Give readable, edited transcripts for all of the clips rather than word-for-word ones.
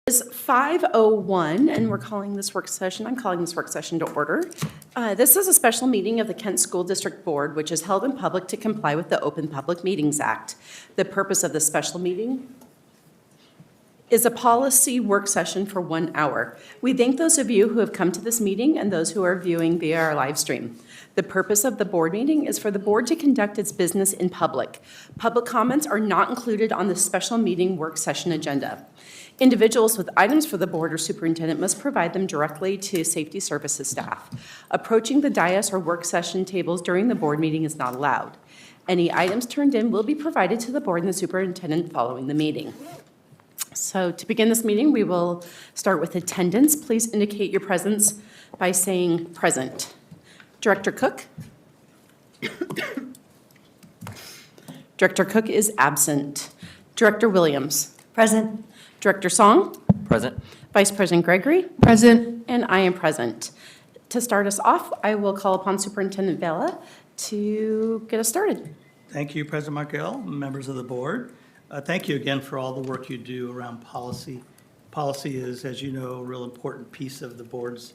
It's 5:01, and we're calling this work session, I'm calling this work session to order. This is a special meeting of the Kent School District Board, which is held in public to comply with the Open Public Meetings Act. The purpose of this special meeting is a policy work session for 1 hour. We thank those of you who have come to this meeting and those who are viewing via our live stream. The purpose of the board meeting is for the board to conduct its business in public. Public comments are not included on the special meeting work session agenda. Individuals with items for the board or superintendent must provide them directly to safety services staff. Approaching the dais or work session tables during the board meeting is not allowed. Any items turned in will be provided to the board and the superintendent following the meeting. So to begin this meeting, we will start with attendance. Please indicate your presence by saying present. Director Cook? Director Cook is absent. Director Williams? Present. Director Song? Present. Vice President Gregory? Present. And I am present. To start us off, I will call upon Superintendent Vela to get us started. Thank you, President Markell, members of the board. Thank you again for all the work you do around policy. Policy is, as you know, a real important piece of the board's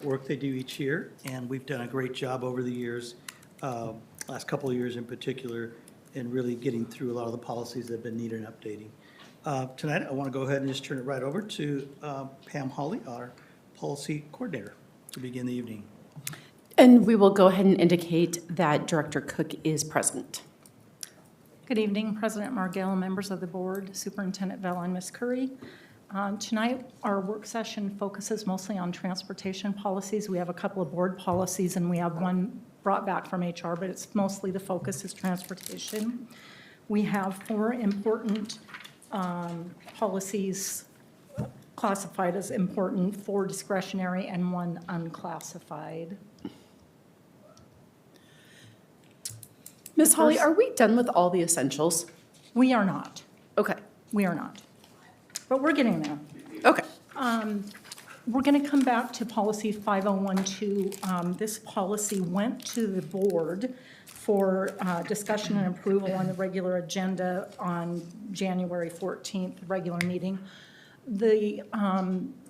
work they do each year, and we've done a great job over the years, last couple of years in particular, in really getting through a lot of the policies that have been needed and updating. Tonight, I want to go ahead and just turn it right over to Pam Hawley, our policy coordinator, to begin the evening. And we will go ahead and indicate that Director Cook is present. Good evening, President Margell, members of the board, Superintendent Vela, and Ms. Curry. Tonight, our work session focuses mostly on transportation policies. We have a couple of board policies, and we have one brought back from HR, but it's mostly the focus is transportation. We have 4 important policies classified as important, 4 discretionary, and 1 unclassified. Ms. Hawley, are we done with all the essentials? We are not. Okay. We are not. But we're getting there. Okay. We're going to come back to policy 5012. This policy went to the board for discussion and approval on the regular agenda on January 14th, regular meeting. The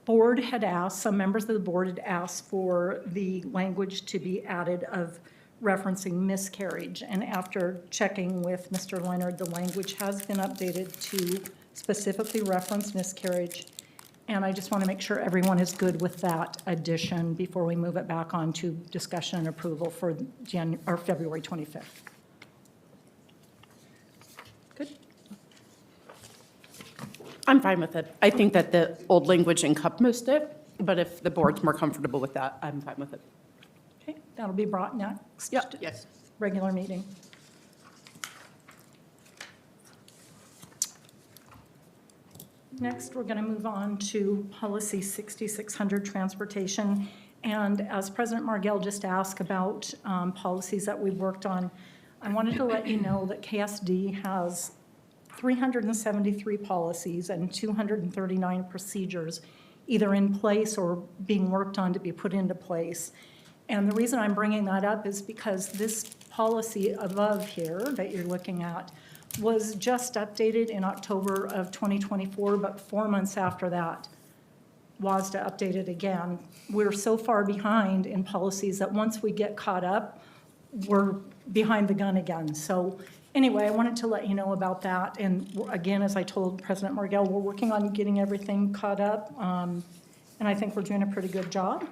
board had asked, some members of the board had asked for the language to be added of referencing miscarriage. And after checking with Mr. Leonard, the language has been updated to specifically reference miscarriage. And I just want to make sure everyone is good with that addition before we move it back on to discussion and approval for February 25th. Good? I'm fine with it. I think that the old language encompassed it, but if the board's more comfortable with that, I'm fine with it. Okay, that'll be brought next. Yep. Yes. Regular meeting. Next, we're going to move on to policy 6600, transportation. And as President Margell just asked about policies that we've worked on, I wanted to let you know that KSD has 373 policies and 239 procedures either in place or being worked on to be put into place. And the reason I'm bringing that up is because this policy above here that you're looking at was just updated in October of 2024, but 4 months after that, WASDA updated again. We're so far behind in policies that once we get caught up, we're behind the gun again. So anyway, I wanted to let you know about that. And again, as I told President Margell, we're working on getting everything caught up. And I think we're doing a pretty good job.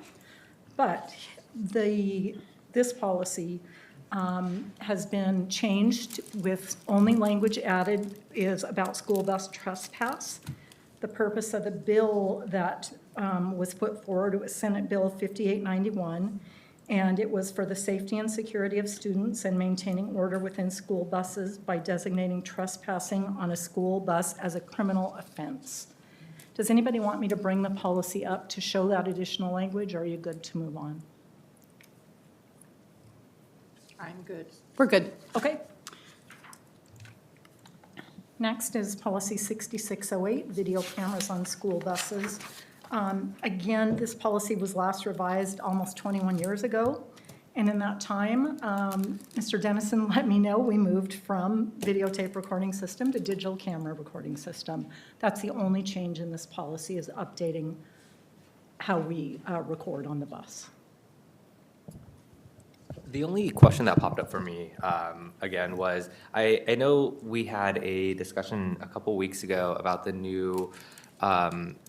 But this policy has been changed with only language added is about school bus trespass. The purpose of the bill that was put forward was Senate Bill 5891, and it was for the safety and security of students and maintaining order within school buses by designating trespassing on a school bus as a criminal offense. Does anybody want me to bring the policy up to show that additional language, or are you good to move on? I'm good. We're good. Okay. Next is policy 6608, video cameras on school buses. Again, this policy was last revised almost 21 years ago, And in that time, Mr. Dennison let me know we moved from videotape recording system to digital camera recording system. That's the only change in this policy, is updating how we record on the bus. The only question that popped up for me, again, was I know we had a discussion a couple weeks ago about the new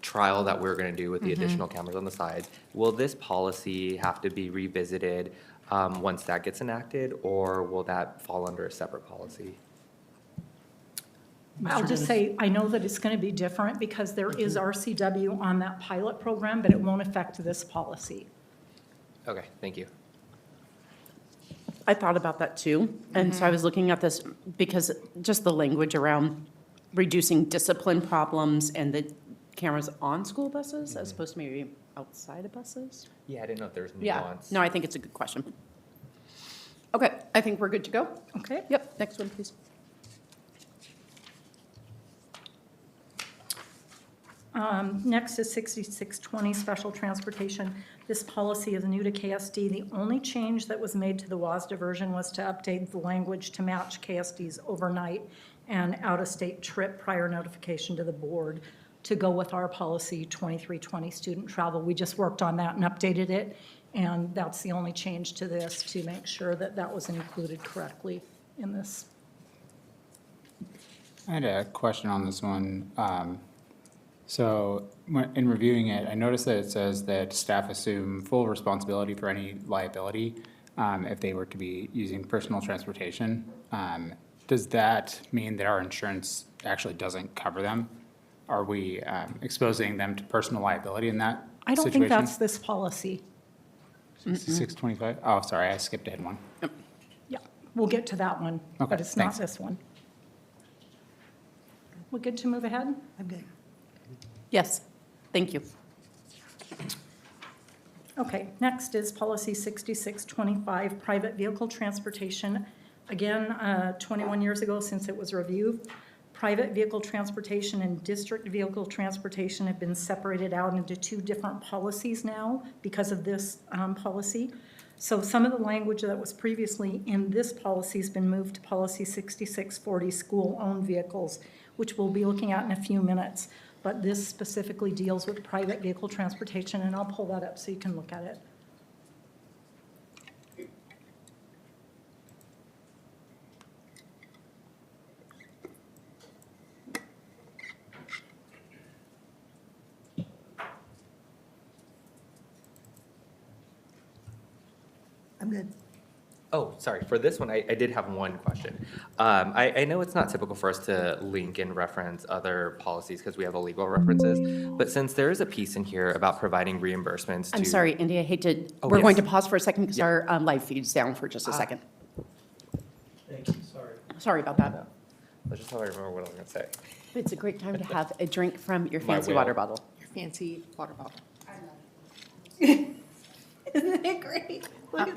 trial that we're going to do with the additional cameras on the side. Will this policy have to be revisited once that gets enacted, or will that fall under a separate policy? I'll just say, I know that it's going to be different because there is RCW on that pilot program, but it won't affect this policy. Okay, thank you. I thought about that too, and so I was looking at this because just the language around reducing discipline problems and the cameras on school buses as opposed to maybe outside of buses. Yeah, I didn't know if there was Yeah, nuance. no, I think it's a good question. Okay, I think we're good to go. Okay? Yep, next one, please. Next is 6620, special transportation. This policy is new to KSD. The only change that was made to the WASDA version was to update the language to match KSD's overnight and out-of-state trip prior notification to the board to go with our policy 2320, student travel. We just worked on that and updated it, and that's the only change to this, to make sure that that was included correctly in this. I had a question on this one. So in reviewing it, I noticed that it says that staff assume full responsibility for any liability if they were to be using personal transportation. Does that mean that our insurance actually doesn't cover them? Are we exposing them to personal liability in that situation? I don't think that's this policy. 625? Oh, sorry, I skipped ahead one. Yeah, we'll get to that one, Okay, but it's not thanks. this one. We're good to move ahead? I'm good. Yes, thank you. Okay, next is policy 6625, private vehicle transportation. Again, 21 years ago since it was reviewed, private vehicle transportation and district vehicle transportation have been separated out into two different policies now because of this policy. So some of the language that was previously in this policy has been moved to policy 6640, school-owned vehicles, which we'll be looking at in a few minutes. But this specifically deals with private vehicle transportation, and I'll pull that up so you can look at it. I'm good. Oh, sorry, for this one, I did have one question. I know it's not typical for us to link and reference other policies because we have illegal references, but since there is a piece in here about providing reimbursements to. I'm sorry, Indy, I hate to, Oh, we're going to yes. pause for a second because Yeah. our live feed's down for just a second. Thank you, sorry. Sorry about that. Let's just tell I remember what I was going to say. It's a great time to have a drink from your My fancy will. water bottle. Your fancy water bottle. Isn't it great? Look at this.